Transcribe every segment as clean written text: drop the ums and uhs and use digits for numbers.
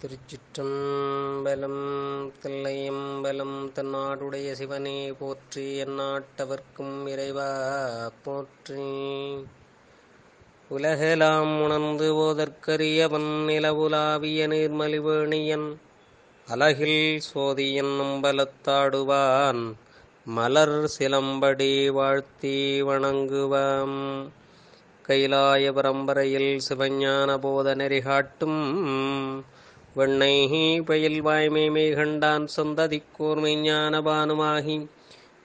திருச்சிற்றம்பலம். தில்லையம்பலம். தென்னாடுடைய சிவனே போற்றி. எந்நாட்டவர்க்கும் இறைவா போற்றி. உலகெலாம் உணர்ந்து ஓதற்கரியவன் நிலவுலாவிய நீர்மலிவேணியன் அலகில் சோதியன் அம்பலத்தாடுவான் மலர் சிலம்படி வாழ்த்தி வணங்குவாம். கைலாய பரம்பரையில் சிவஞான போத நெறிகாட்டும் வெண்ணை பயில் வாய்மை கண்டான் சொந்ததிக்கோர் மெய்ஞான பானுமாகி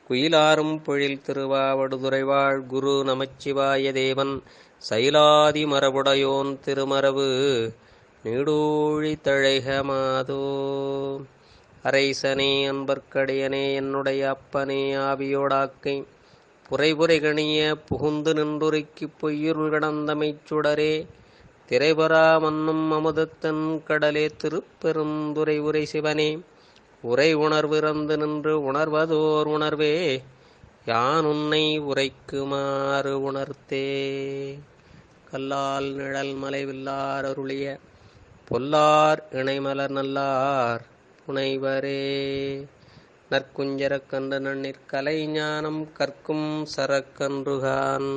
குயிலாரும் பொழில் திருவாவடுதுறைவாழ் குரு நமச்சிவாய தேவன் சைலாதி மரபுடையோன் திருமரபு நீடூழி தழைக மாதோ. அரைசனே அன்பர்க்கடையனே என்னுடைய அப்பனே ஆவியோடாக்கை புரைபுரை கணிய புகுந்து நின்றுரைக்கு பொய்யுருள் கடந்தமைச் சுடரே திரைபரா மன்னும் அமுதத்தன் கடலே திருப்பெருந்துரை உரை சிவனே உரை உணர்விறந்து நின்று உணர்வதோர் உணர்வே யான் உன்னை உரைக்குமாறு உணர்த்தே. கல்லால் நிழல் மலைவில்லார் அருளிய பொல்லார் இணைமலர் நல்லார் புனைவரே நற்குஞ்சரக்கன்று நன்னிற்கலை ஞானம் கற்கும் சரக்கன்றுகான்.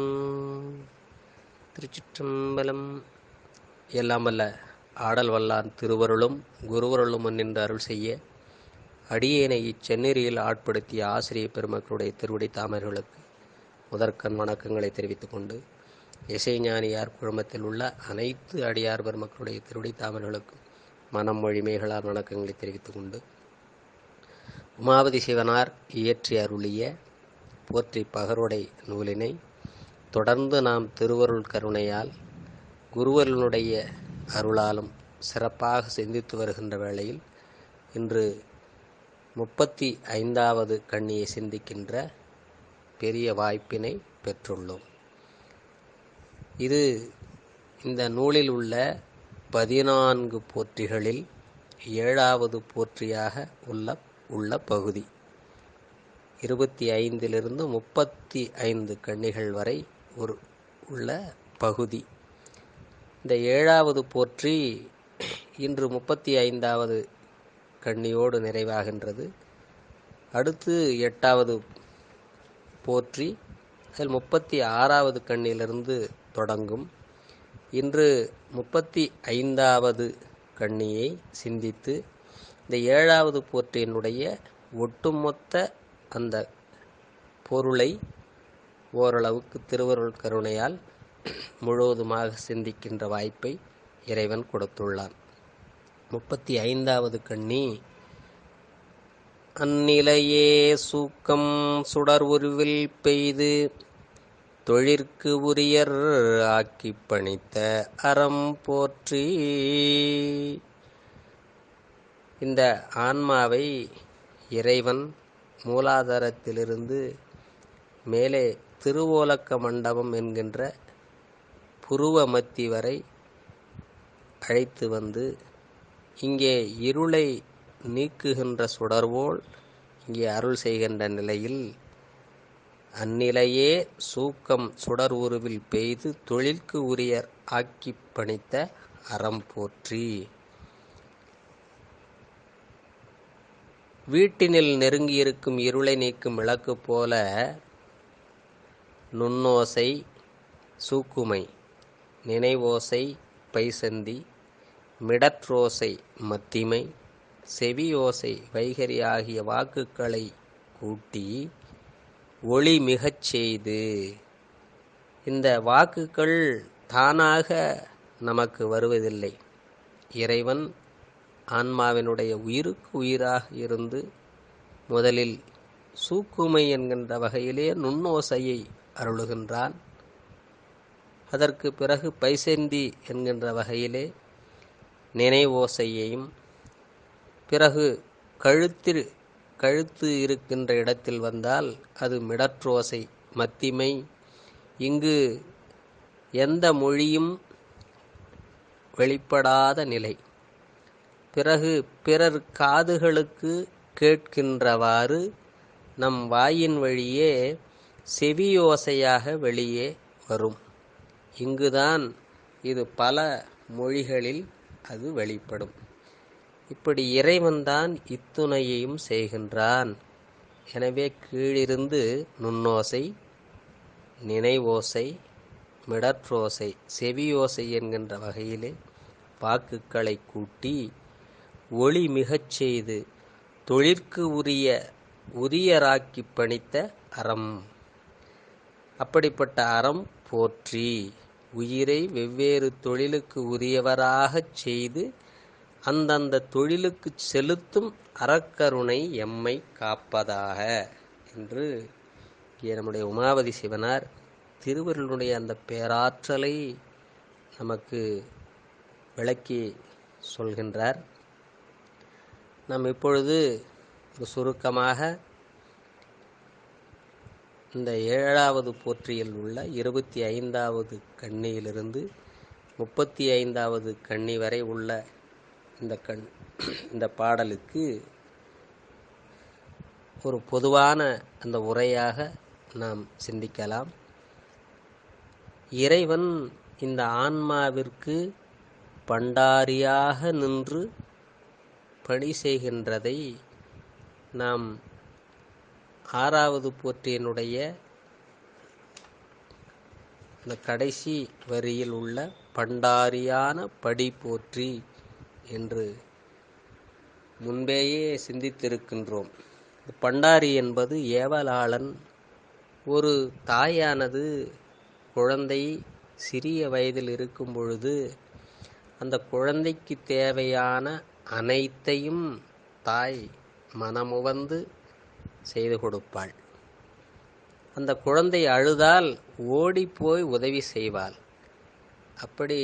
திருச்சிற்றம்பலம். எல்லாம் வல்ல ஆடல் வல்லான் திருவருளும் குருவருளும் முன்னின்று அருள் செய்ய அடியேனை இச்செந்நெறியில் ஆட்படுத்திய ஆசிரிய பெருமக்களுடைய திருவடி தாமர்களுக்கு முதற்கண் வணக்கங்களை தெரிவித்துக் கொண்டு, இசைஞானியார் குழுமத்தில் உள்ள அனைத்து அடியார் பெருமக்களுடைய திருவடி தாமர்களுக்கும் மனம் மொழிமைகளால் வணக்கங்களை தெரிவித்துக் கொண்டு, உமாபதி சிவனார் இயற்றி அருளிய போற்றி பகருடை நூலினை தொடர்ந்து நாம் திருவருள் கருணையால் குருவருளுடைய அருளாலும் சிறப்பாக சிந்தித்து வருகின்ற வேளையில் இன்று 35வது கண்ணியை சிந்திக்கின்ற பெரிய வாய்ப்பினை பெற்றுள்ளோம். இது இந்த நூலில் உள்ள 14 போற்றிகளில் 7வது போற்றியாக உள்ள பகுதி. 25 35 கண்ணிகள் வரை உள்ள பகுதி. இந்த 7வது போற்றி இன்று 35வது கண்ணியோடு நிறைவாகின்றது. அடுத்து 8வது போற்றி, அதில் 36வது கண்ணியிலிருந்து தொடங்கும். இன்று 35வது கண்ணியை சிந்தித்து இந்த 7வது போற்றியினுடைய ஒட்டுமொத்த அந்த பொருளை ஓரளவுக்கு திருவருள் கருணையால் முழுவதுமாக சிந்திக்கின்ற வாய்ப்பை இறைவன் கொடுத்துள்ளான். 35வது கண்ணி அந்நிலையே சூக்கம் சுடர் உருவில் பெய்து தொழிற்கு உரியர் ஆக்கி பணித்த அறம் போற்றி. இந்த ஆன்மாவை இறைவன் மூலாதாரத்திலிருந்து மேலே திருவோலக்க மண்டபம் என்கின்ற புருவ மத்தி வரை அழைத்து வந்து இங்கே இருளை நீக்குகின்ற சுடர்வோல் இங்கே அருள் செய்கின்ற நிலையில் அந்நிலையே சூக்கம் சுடர் உருவில் பெய்து தொழிற்கு உரியர் ஆக்கி பணித்த அறம் போற்றி. வீட்டினில் நெருங்கியிருக்கும் இருளை நீக்கும் விளக்கு போல நுண்ணோசை சூக்குமை, நினைவோசை பைசந்தி, மிடற்றோசை மத்திமை, செவியோசை வைகரி ஆகிய வாக்குகளை கூட்டி ஒளி மிகச் செய்து, இந்த வாக்குகள் தானாக நமக்கு வருவதில்லை. இறைவன் ஆன்மாவினுடைய உயிருக்கு உயிராக இருந்து முதலில் சூக்குமை என்கின்ற வகையிலே நுண்ணோசையை அருளுகின்றான். அதற்கு பிறகு பைசந்தி என்கின்ற வகையிலே நினைவோசையையும், பிறகு கழுத்து இருக்கின்ற இடத்தில் வந்தால் அது மிடற்றோசை மத்திமை. இங்கு எந்த மொழியும் வெளிப்படாத நிலை. பிறகு பிறர் காதுகளுக்கு கேட்கின்றவாறு நம் வாயின் வழியே செவியோசையாக வெளியே வரும். இங்குதான் இது பல மொழிகளில் அது வெளிப்படும். இப்படி இறைவன்தான் இத்துணையையும் செய்கின்றான். எனவே கீழிருந்து நுண்ணோசை, நினைவோசை, மிடற்றோசை, செவியோசை என்கின்ற வகையிலே வாக்குகளை கூட்டி ஒளி மிகச் செய்து தொழிற்கு உரியராக்கி பணித்த அறம். அப்படிப்பட்ட அறம் போற்றி உயிரை வெவ்வேறு தொழிலுக்கு உரியவராகச் செய்து அந்தந்த தொழிலுக்கு செலுத்தும் அறக்கருணை எம்மை காப்பதாக என்று இங்கே நம்முடைய உமாபதி சிவனார் திருவருளுடைய அந்த பேராற்றலை நமக்கு விளக்கி சொல்கின்றார். நாம் இப்பொழுது ஒரு சுருக்கமாக இந்த 7வது போற்றியில் உள்ள 25வது கண்ணியிலிருந்து 35வது கண்ணி வரை உள்ள இந்த பாடலுக்கு ஒரு பொதுவான அந்த உரையாக நாம் சிந்திக்கலாம். இறைவன் இந்த ஆன்மாவிற்கு பண்டாரியாக நின்று பணி செய்கின்றதை நாம் 6வது போற்றியினுடைய இந்த கடைசி வரியில் உள்ள பண்டாரியான படி போற்றி என்று முன்பேயே சிந்தித்திருக்கின்றோம். பண்டாரி என்பது ஏவலாளன். ஒரு தாயானது குழந்தை சிறிய வயதில் இருக்கும் பொழுது அந்த குழந்தைக்கு தேவையான அனைத்தையும் தாய் மனமுவந்து செய்து கொடுப்பாள். அந்த குழந்தை அழுதால் ஓடிப்போய் உதவி செய்வாள். அப்படி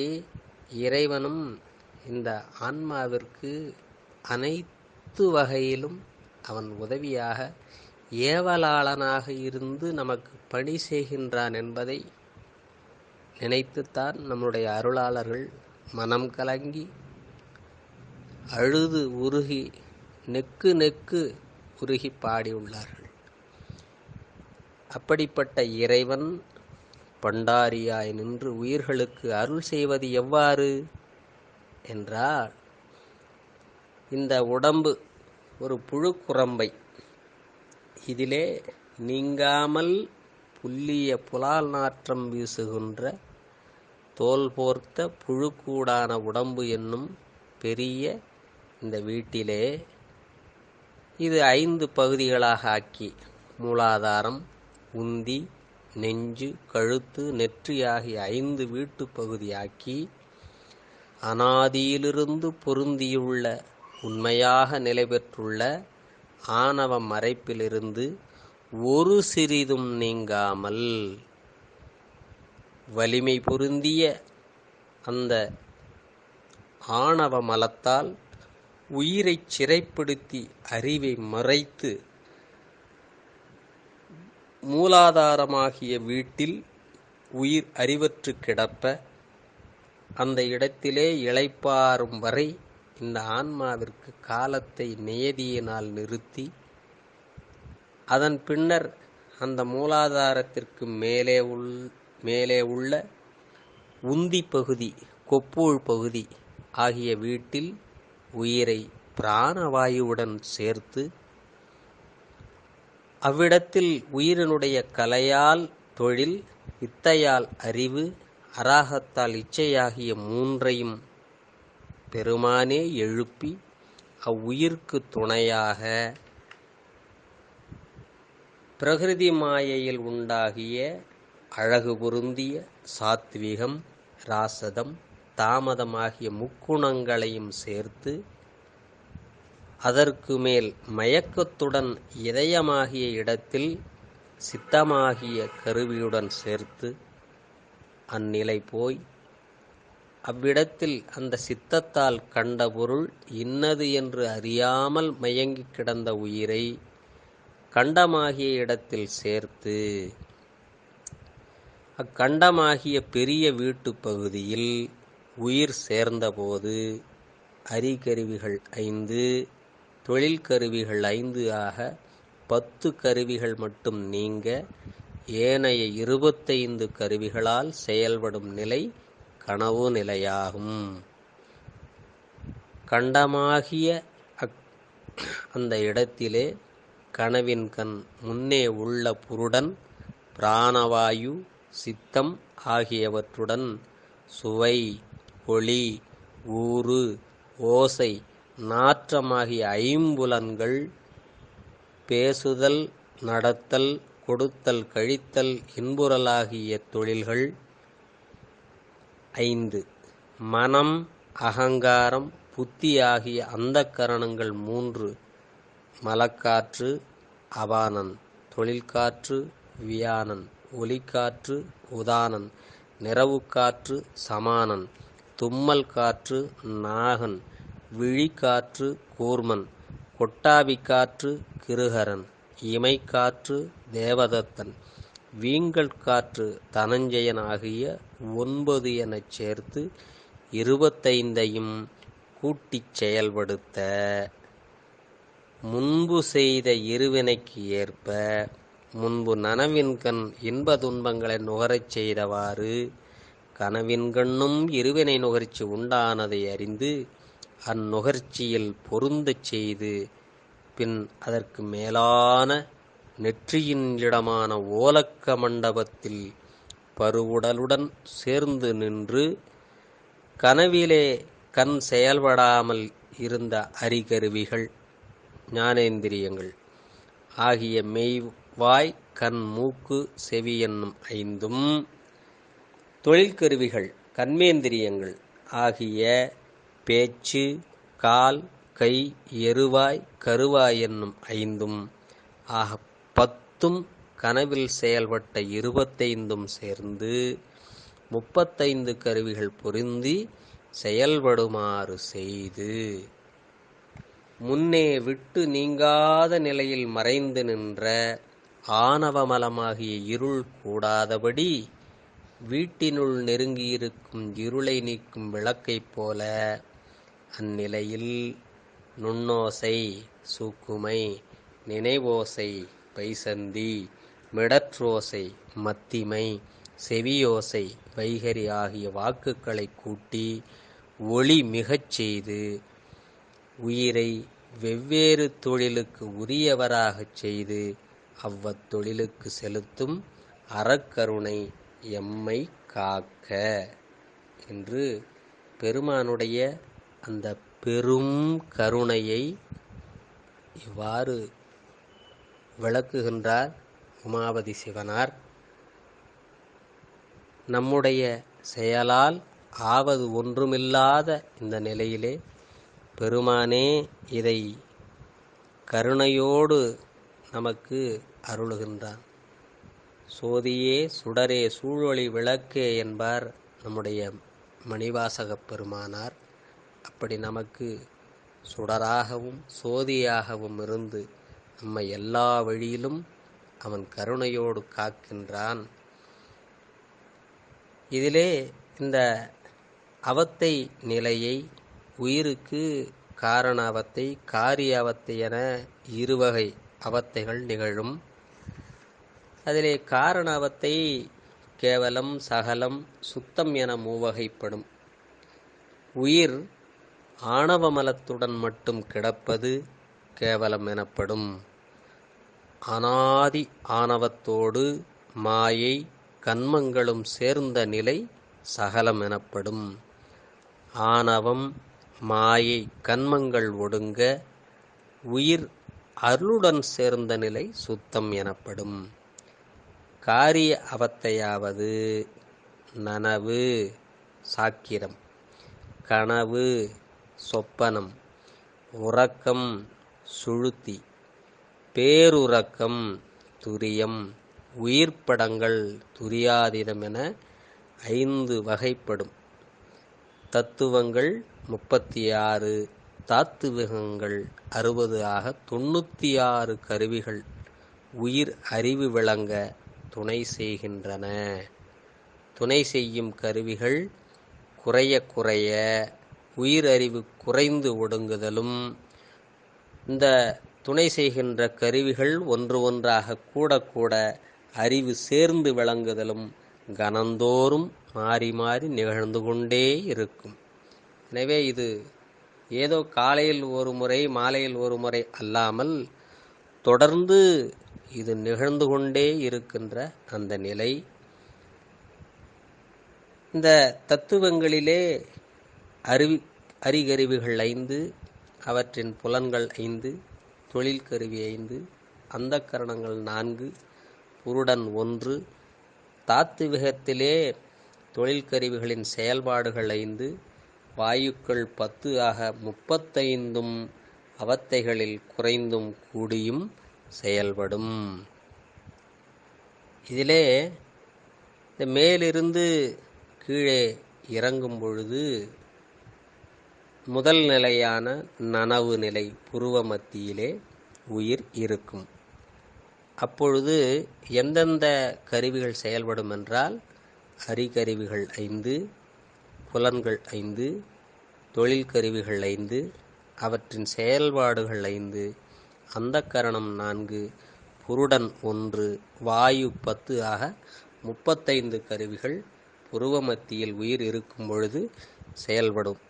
இறைவனும் இந்த ஆன்மாவிற்கு அனைத்து வகையிலும் அவன் உதவியாக ஏவலாளனாக இருந்து நமக்கு பணி செய்கின்றான் என்பதை நினைத்துத்தான் நம்முடைய அருளாளர்கள் மனம் கலங்கி அழுது உருகி நெக்கு உருகி பாடியுள்ளார்கள். அப்படிப்பட்ட இறைவன் பண்டாரியாய் நின்று உயிர்களுக்கு அருள் செய்வது எவ்வாறு என்றால், இந்த உடம்பு ஒரு புழுக்குரம்பை, இதிலே நீங்காமல் புல்லிய புலால் நாற்றம் வீசுகின்ற தோல் போர்த்த புழுக்கூடான உடம்பு என்னும் பெரிய இந்த வீட்டிலே இது 5 பகுதிகளாக ஆக்கி மூலாதாரம், உந்தி, நெஞ்சு, கழுத்து, நெற்றி ஆகிய 5 வீட்டு பகுதியாக்கி அனாதியிலிருந்து பொருந்தியுள்ள உண்மையாக நிலை பெற்றுள்ள ஆணவ மறைப்பிலிருந்து ஒரு சிறிதும் நீங்காமல் வலிமை பொருந்திய அந்த ஆணவ மலத்தால் உயிரை சிறைப்படுத்தி அறிவை மறைத்து மூலாதாரமாகிய வீட்டில் உயிர் அறிவற்று கிடப்ப அந்த இடத்திலே இளைப்பாறும் வரை இந்த ஆன்மாவிற்கு காலத்தை நியதியினால் நிறுத்தி அதன் பின்னர் அந்த மூலாதாரத்திற்கு மேலே உள்ள உந்தி பகுதி, கொப்பூழ் பகுதி ஆகிய வீட்டில் உயிரை பிராணவாயுவுடன் சேர்த்து அவ்விடத்தில் உயிரினுடைய கலையால் தொழில், வித்தையால் அறிவு, அராகத்தால் இச்சையாகிய 3ஐயும் பெருமானே எழுப்பி அவ்வுயிர்க்கு துணையாக பிரகிருதி மாயையில் உண்டாகிய அழகு பொருந்திய சாத்விகம், ராசதம், தாமதமாகிய முக்குணங்களையும் சேர்த்து அதற்கு மேல் மயக்கத்துடன் இதயமாகிய இடத்தில் சித்தமாகிய கருவியுடன் சேர்த்து அந்நிலை போய் அவ்விடத்தில் அந்த சித்தத்தால் கண்ட பொருள் இன்னது என்று அறியாமல் மயங்கி கிடந்த உயிரை கண்டமாகிய இடத்தில் சேர்த்து அக்கண்டமாகிய பெரிய வீட்டு பகுதியில் உயிர் சேர்ந்தபோது அறிகருவிகள் 5, தொழில் கருவிகள் 5 ஆக 10 கருவிகள் மட்டும் நீங்க ஏனைய 25 கருவிகளால் செயல்படும் நிலை கனவு நிலையாகும். கண்டமாகிய அந்த இடத்திலே கனவின் கண் முன்னே உள்ள புருடன் பிராணவாயு சித்தம் ஆகியவற்றுடன் சுவை ஒளி ஊறு ஓசை நாற்றமாகிய ஐம்புலன்கள் பேசுதல் நடத்தல் கொடுத்தல் கழித்தல் இன்புறலாகிய தொழில்கள் 5 மனம் அகங்காரம் புத்தி ஆகிய அந்தக்கரணங்கள் 3 மலக்காற்று அபானன் தொழில்காற்று வியானன் ஒலிக்காற்று உதானன் நிறவுக்காற்று சமானன் தும்மல் காற்று நாகன் விழிக்காற்று கூர்மன் கொட்டாவிக்காற்று கிருகரன் இமைக்காற்று தேவதத்தன் வீங்கல் காற்று தனஞ்சயன் ஆகிய 9 எனச் சேர்த்து 25ஐயும் கூட்டிச் செயல்படுத்த முன்பு செய்த இருவினைக்கு ஏற்ப முன்பு நனவின்கண் இன்ப துன்பங்களை நுகரச் செய்தவாறு கனவின்கண்ணும் இருவினை நுகர்ச்சி உண்டானதை அறிந்து அந்நுகர்ச்சியில் பொருந்தச் செய்து பின் அதற்கு மேலான நெற்றியின் இடமான ஓலக்க மண்டபத்தில் பருவுடலுடன் சேர்ந்து நின்று கனவிலே கண் செயல்படாமல் இருந்த அறிகருவிகள் ஞானேந்திரியங்கள் ஆகிய மெய்வாய் கண் மூக்கு செவி என்னும் 5ம் தொழிற்கருவிகள் கர்மேந்திரியங்கள் ஆகிய பேச்சு கால் கை எருவாய் கருவாய் என்னும் 5ம் ஆக 10ம் கனவில் செயல்பட்ட 25ம் சேர்ந்து 35 கருவிகள் பொருந்தி செயல்படுமாறு செய்து முன்னே விட்டு நீங்காத நிலையில் மறைந்து நின்ற ஆணவமலமாகிய இருள் கூடாதபடி வீட்டினுள் நெருங்கியிருக்கும் இருளை நீக்கும் விளக்கைப் போல அந்நிலையில் நுண்ணோசை சூக்குமை நினைவோசை பைசந்தி மிடற்றோசை மத்திமை செவியோசை வைகரி ஆகிய வாக்குகளை கூட்டி ஒளி மிகச் செய்து உயிரை வெவ்வேறு தொழிலுக்கு உரியவராகச் செய்து அவ்வத்தொழிலுக்கு செலுத்தும் அறக்கருணை எம்மை காக்க என்று பெருமானுடைய அந்த பெரும் கருணையை இவ்வாறு விளக்குகின்றார் உமாபதி சிவனார். நம்முடைய செயலால் ஆவது ஒன்றுமில்லாத இந்த நிலையிலே பெருமானே இதை கருணையோடு நமக்கு அருளுகின்றான். சோதியே சுடரே சூழொளி விளக்கே என்பார் நம்முடைய மணிவாசகப் பெருமானார். அப்படி நமக்கு சுடராகவும் சோதியாகவும் இருந்து நம்மை எல்லா வழியிலும் அவன் கருணையோடு காக்கின்றான். இதிலே இந்த அவத்தை நிலையை உயிருக்கு காரண அவத்தை காரிய அவத்தை என இருவகை அவத்தைகள் நிகழும். அதிலே காரண அவத்தை கேவலம் சகலம் சுத்தம் என மூவகைப்படும். உயிர் ஆணவமலத்துடன் மட்டும் கிடப்பது கேவலம் எனப்படும். அனாதி ஆணவத்தோடு மாயை கன்மங்களும் சேர்ந்த நிலை சகலம் எனப்படும். ஆணவம் மாயை கன்மங்கள் ஒடுங்க உயிர் அருளுடன் சேர்ந்த நிலை சுத்தம் எனப்படும். காரிய அவத்தையாவது நனவு சாக்கிரம், கனவு சொப்பனம், உறக்கம் சுழுத்தி, பேருறக்கம் துரியம், உயிர்ப்படங்கள் துரியாதீதம் என 5 வகைப்படும். தத்துவங்கள் 36, தாத்துவிகங்கள் 60 ஆக 96 கருவிகள் உயிர் அறிவு விளங்க துணை செய்கின்றன. துணை செய்யும் கருவிகள் குறைய குறைய உயிர் அறிவு குறைந்து ஒடுங்குதலும், இந்த துணை செய்கின்ற கருவிகள் ஒன்று ஒன்றாக கூட கூட அறிவு சேர்ந்து விளங்குதலும் கணந்தோறும் மாறி மாறி நிகழ்ந்து கொண்டே இருக்கும். எனவே இது ஏதோ காலையில் ஒரு முறை மாலையில் ஒரு முறை அல்லாமல் தொடர்ந்து இது நிகழ்ந்து கொண்டே இருக்கின்ற அந்த நிலை. இந்த தத்துவங்களிலே அறிகருவிகள் 5, அவற்றின் புலன்கள் 5, தொழில் கருவி 5, அந்தக்கரணங்கள் 4, புருடன் 1, தாத்துவிகத்திலே தொழில் கருவிகளின் செயல்பாடுகள் 5, வாயுக்கள் 10 ஆக 35 அவத்தைகளில் குறைந்தும் கூடியும் செயல்படும். இதிலே இந்த மேலிருந்து கீழே இறங்கும் பொழுது முதல் நிலையான நனவு நிலை புருவ மத்தியிலே உயிர் இருக்கும். அப்பொழுது எந்தெந்த கருவிகள் செயல்படும் என்றால் அறிகருவிகள் 5, புலன்கள் 5, தொழில் கருவிகள் 5, அவற்றின் செயல்பாடுகள் 5, அந்தக்கரணம் 4, புருடன் 1, வாயு 10 ஆக 35 கருவிகள் புருவ மத்தியில் உயிர் இருக்கும் பொழுது செயல்படும்.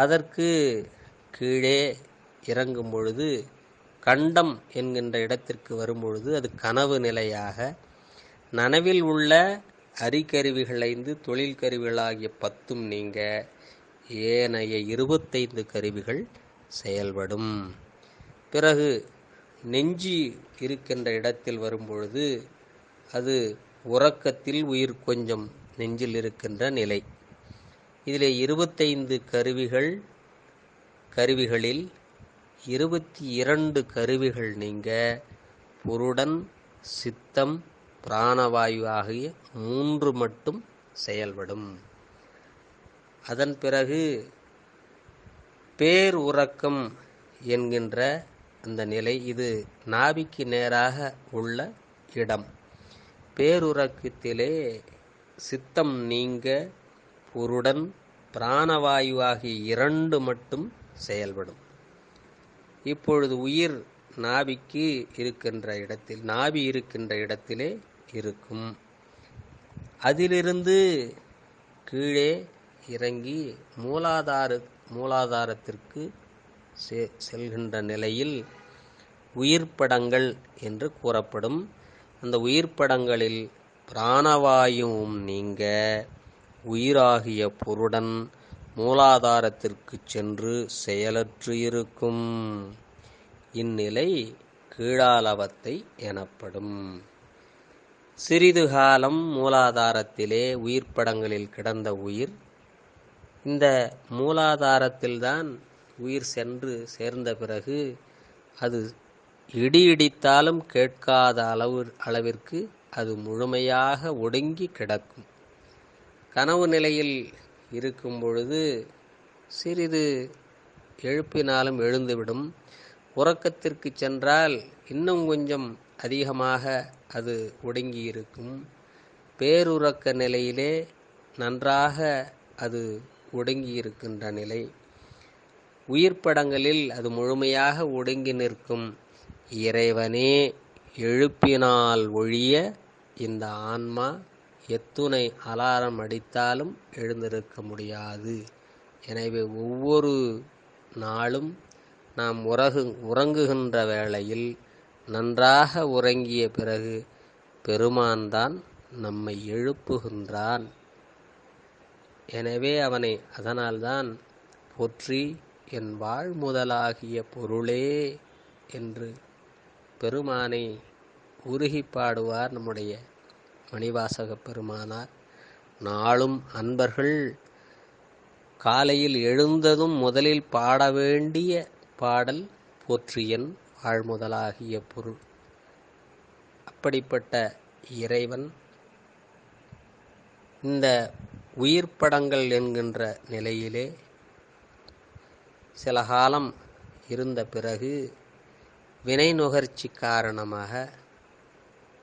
அதற்கு கீழே இறங்கும் பொழுது கண்டம் என்கின்ற இடத்திற்கு வரும்பொழுது அது கனவு நிலையாக நனவில் உள்ள அறிகருவிகள் 5, தொழில் கருவிகளாகிய 10 நீங்க ஏனைய 25 கருவிகள் செயல்படும். பிறகு நெஞ்சி இருக்கின்ற இடத்தில் வரும்பொழுது அது உறக்கத்தில் உயிர் கொஞ்சம் நெஞ்சில் இருக்கின்ற நிலை. இதிலே 25 கருவிகளில் 22 கருவிகள் நீங்க புருடன், சித்தம், பிராணவாயு ஆகிய 3 மட்டும் செயல்படும். அதன் பிறகு பேர் உறக்கம் என்கின்ற அந்த நிலை, இது நாபிக்கு நேராக உள்ள இடம். பேருறக்கத்திலே சித்தம் நீங்க புருடன், பிராணவாயு ஆகிய 2 மட்டும் செயல்படும். இப்பொழுது உயிர் நாபி இருக்கின்ற இடத்திலே இருக்கும். அதிலிருந்து கீழே இறங்கி மூலாதாரத்திற்கு செல்கின்ற நிலையில் உயிர்ப்படங்கள் என்று கூறப்படும். அந்த உயிர்ப்படங்களில் பிராணவாயுவும் நீங்க உயிராகிய புருடன் மூலாதாரத்திற்கு சென்று செயலற்று இருக்கும். இந்நிலை கீழாலவத்தை எனப்படும். சிறிது காலம் மூலாதாரத்திலே உயிர்ப்படங்களில் கிடந்த உயிர் இந்த மூலாதாரத்தில்தான் உயிர் சென்று சேர்ந்த பிறகு அது இடி இடித்தாலும் கேட்காத அளவிற்கு அது முழுமையாக ஒடுங்கி கிடக்கும். கனவு நிலையில் இருக்கும் பொழுது சிறிது எழுப்பினாலும் எழுந்துவிடும். உறக்கத்திற்கு சென்றால் இன்னும் கொஞ்சம் அதிகமாக அது ஒடுங்கி இருக்கும். பேருறக்க நிலையிலே நன்றாக அது ஒடுங்கி இருக்கின்ற நிலை. உயிர்ப்படங்களில் அது முழுமையாக ஒடுங்கி நிற்கும். இறைவனே எழுப்பினால் ஒழிய இந்த ஆன்மா எத்துணை அலாரம் அடித்தாலும் எழுந்திருக்க முடியாது. எனவே ஒவ்வொரு நாளும் நாம் உறங்குகின்ற வேளையில் நன்றாக உறங்கிய பிறகு பெருமான்தான் நம்மை எழுப்புகின்றான். எனவே அவனை அதனால்தான் போற்றி என் வாழ்முதலாகிய பொருளே என்று பெருமானை உருகி பாடுவார் நம்முடைய மணிவாசக பெருமானார். நாளும் அன்பர்கள் காலையில் எழுந்ததும் முதலில் பாட வேண்டிய பாடல் போற்றியன் வாழ்முதலாகிய பொருள். அப்படிப்பட்ட இறைவன் இந்த உயிர்ப்படங்கள் என்கின்ற நிலையிலே சில காலம் இருந்த பிறகு வினை நுகர்ச்சி காரணமாக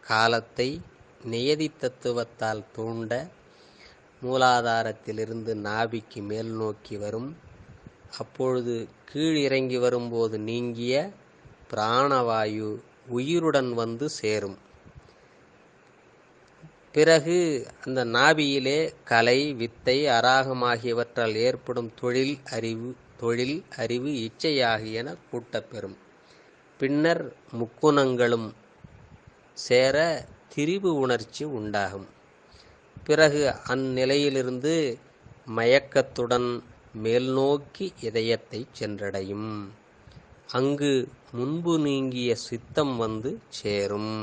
காலத்தை நியதி தத்துவத்தால் தூண்ட மூலாதாரத்திலிருந்து நாபிக்கு மேல் நோக்கி வரும். அப்பொழுது கீழ் இறங்கி வரும்போது நீங்கிய பிராணவாயு உயிருடன் வந்து சேரும். பிறகு அந்த நாபியிலே கலை, வித்தை, அராகம் ஆகியவற்றால் ஏற்படும் தொழில் அறிவு தொழில், அறிவு, இச்சை ஆகியன கூட்டப்பெறும். பின்னர் முக்குணங்களும் சேர திரிபு உணர்ச்சி உண்டாகும். பிறகு அந்நிலையிலிருந்து மயக்கத்துடன் மேல் நோக்கி இதயத்தை சென்றடையும். அங்கு முன்பு நீங்கிய சித்தம் வந்து சேரும்.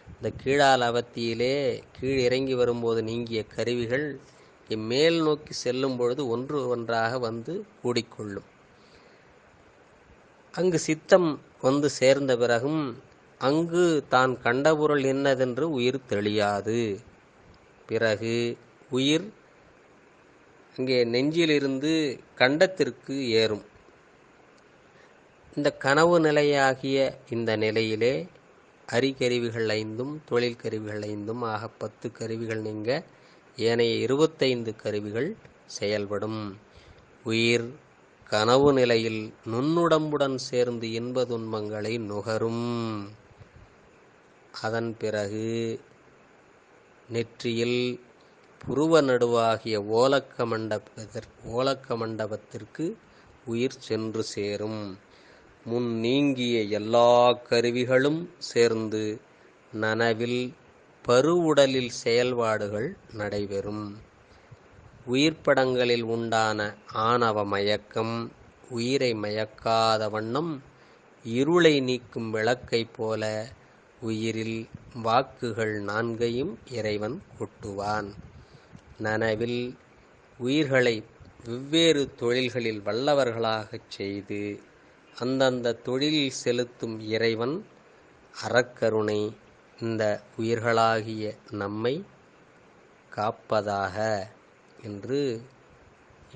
இந்த கீழால் அவத்தியிலே கீழ் இறங்கி வரும்போது நீங்கிய கருவிகள் மேல் நோக்கி செல்லும் பொழுது ஒன்று ஒன்றாக வந்து கூடிக்கொள்ளும். அங்கு சித்தம் வந்து சேர்ந்த பிறகும் அங்கு தான் கண்ட பொருள் என்னதென்று உயிர் தெளியாது. பிறகு உயிர் இங்கே நெஞ்சிலிருந்து கண்டத்திற்கு ஏறும். இந்த கனவு நிலையாகிய இந்த நிலையிலே அறிகருவிகள் 5, தொழில் கருவிகள் 5 ஆக 10 கருவிகள் நீங்க ஏனைய 25 கருவிகள் செயல்படும். உயிர் கனவு நிலையில் நுண்ணுடம்புடன் சேர்ந்து இன்ப துன்பங்களை நுகரும். அதன் பிறகு நெற்றியில் புருவ நடுவாகிய ஓலக்க மண்டபத்திற்கு உயிர் சென்று சேரும். முன் நீங்கிய எல்லா கருவிகளும் சேர்ந்து நனவில் பருவுடலில் செயல்பாடுகள் நடைபெறும். உயிர்ப்படங்களில் உண்டான ஆணவ மயக்கம் உயிரை மயக்காத வண்ணம் இருளை நீக்கும் விளக்கைப் போல உயிரில் வாக்குகள் 4ஐயும் இறைவன் கூட்டுவான். நனவில் உயிர்களை வெவ்வேறு தொழில்களில் வல்லவர்களாகச் செய்து அந்தந்த தொழிலில் செலுத்தும் இறைவன் அறக்கருணை இந்த உயிர்களாகிய நம்மை காப்பதாக என்று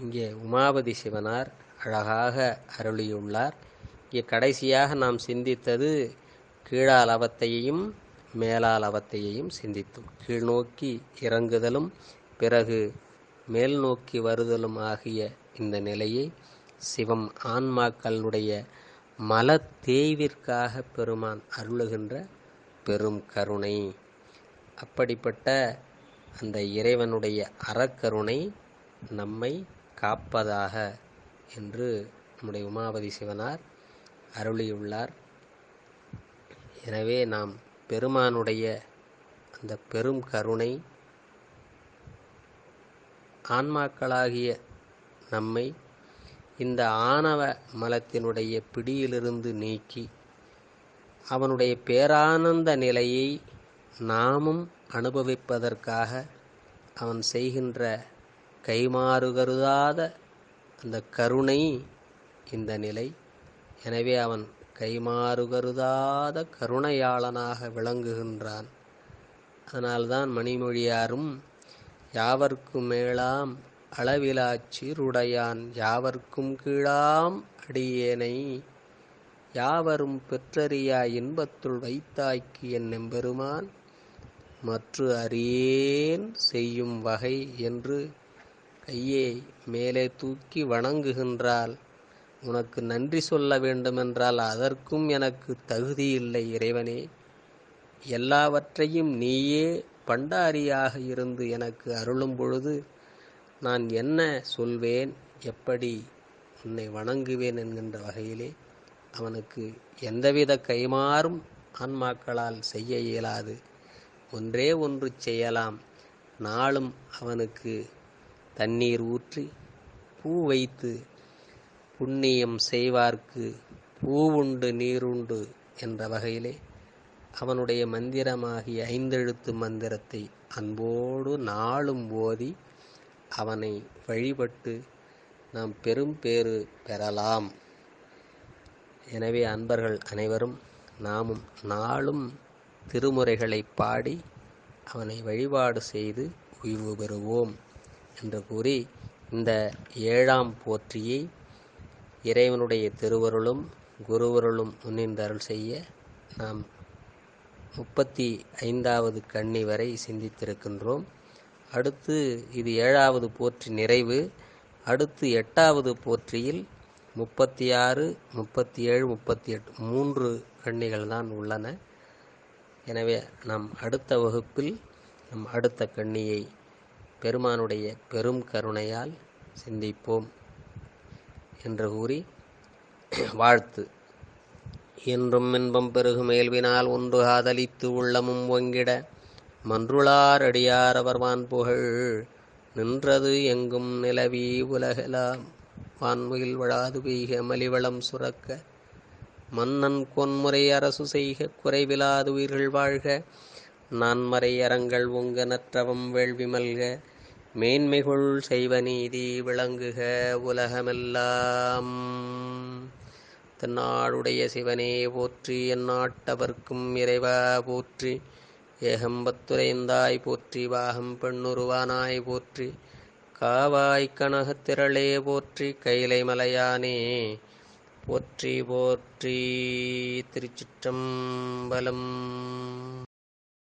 இங்கே உமாபதி சிவனார் அழகாக அருளியுள்ளார். இங்கே கடைசியாக நாம் சிந்தித்தது கீழால் அவத்தையையும் மேலால் அவத்தையையும் சிந்தித்தோம். கீழ் நோக்கி இறங்குதலும் பிறகு மேல் நோக்கி வருதலும் ஆகிய இந்த நிலையை சிவம் ஆன்மாக்களுடைய மல தேய்விற்காக பெருமான் அருளுகின்ற பெரும் கருணை. அப்படிப்பட்ட அந்த இறைவனுடைய அறக்கருணை நம்மை காப்பதாக என்று நம்முடைய உமாபதி சிவனார் அருளியுள்ளார். எனவே நாம் பெருமானுடைய அந்த பெரும் கருணை ஆன்மாக்களாகிய நம்மை இந்த ஆணவ மலத்தினுடைய பிடியிலிருந்து நீக்கி அவனுடைய பேரானந்த நிலையை நாமும் அனுபவிப்பதற்காக அவன் செய்கின்ற கைமாறு கருதாத அந்த கருணை இந்த நிலை. எனவே அவன் கைமாறு கருதாத கருணையாளனாக விளங்குகின்றான். அதனால்தான் மணிமொழியாரும் யாவர்க்கும் மேலாம் அளவிலாச் சீருடையான் யாவர்க்கும் கீழாம் அடியேனை யாவரும் பெற்றறியா இன்பத்துள் வைத்தாய்க்கு என் எம்பெருமான் மற்று அறியேன் செய்யும் வகை என்று கையை மேலே தூக்கி வணங்குகின்றாள். உனக்கு நன்றி சொல்ல வேண்டுமென்றால் அதற்கும் எனக்கு தகுதியில்லை இறைவனே. எல்லாவற்றையும் நீயே பண்டாரியாக இருந்து எனக்கு அருளும் பொழுது நான் என்ன சொல்வேன், எப்படி உன்னை வணங்குவேன் என்கின்ற வகையிலே அவனுக்கு எந்தவித கைமாறும் ஆன்மாக்களால் செய்ய இயலாது. ஒன்றே ஒன்று செய்யலாம். நாளும் அவனுக்கு தண்ணீர் ஊற்றி பூ வைத்து புண்ணியம் செய்வார்க்கு பூவுண்டு நீருண்டு என்ற வகையிலே அவனுடைய மந்திரமாகிய 5 எழுத்து மந்திரத்தை அன்போடு நாளும் ஓதி அவனை வழிபட்டு நாம் பெரும் பேறு பெறலாம். எனவே அன்பர்கள் அனைவரும் நாமும் நாளும் திருமுறைகளை பாடி அவனை வழிபாடு செய்து உய்வு பெறுவோம் என்று கூறி இந்த 7ஆம் போற்றியை இறைவனுடைய திருவருளும் குருவருளும் முன்னின்றருள் செய்ய நாம் 35வது கண்ணி வரை சிந்தித்திருக்கின்றோம். அடுத்து இது 7வது போற்றி நிறைவு. அடுத்து 8வது போற்றியில் 36, 37, 38 3 கண்ணிகள் தான் உள்ளன. எனவே நம் அடுத்த வகுப்பில் நம் அடுத்த கண்ணியை பெருமானுடைய பெரும் கருணையால் சிந்திப்போம். என்று கூறி வாழ்த்து. என்றும் இன்பம் பெருகு மேல்வினால் ஒன்று காதலித்து உள்ளமும் ஒங்கிட மன்றுளார் அடியார் அவர்வான் புகழ் நின்றது எங்கும் நிலவி உலகெலாம் வான்முகில் வளாது பெய்க மலிவளம் சுரக்க மன்னன் கொன்முறை அரசு செய்க குறைவிலாது உயிர்கள் வாழ்க நான்மறை அறங்கள் ஒங்க நற்றவம் வேள்வி மல்க மேன்மைகுள் செய்வ நீதி விளங்குக உலகமெல்லாம். தென்னாடுடைய சிவனே போற்றி, எந்நாட்டவர்க்கும் இறைவா போற்றி, ஏகம்பத்துரைந்தாய் போற்றி, வாகம் பெண்ணுருவானாய் போற்றி, காவாய் கனகத்திரளே போற்றி, கைலை மலையானே போற்றி போற்றி. திருச்சிற்றம்பலம்.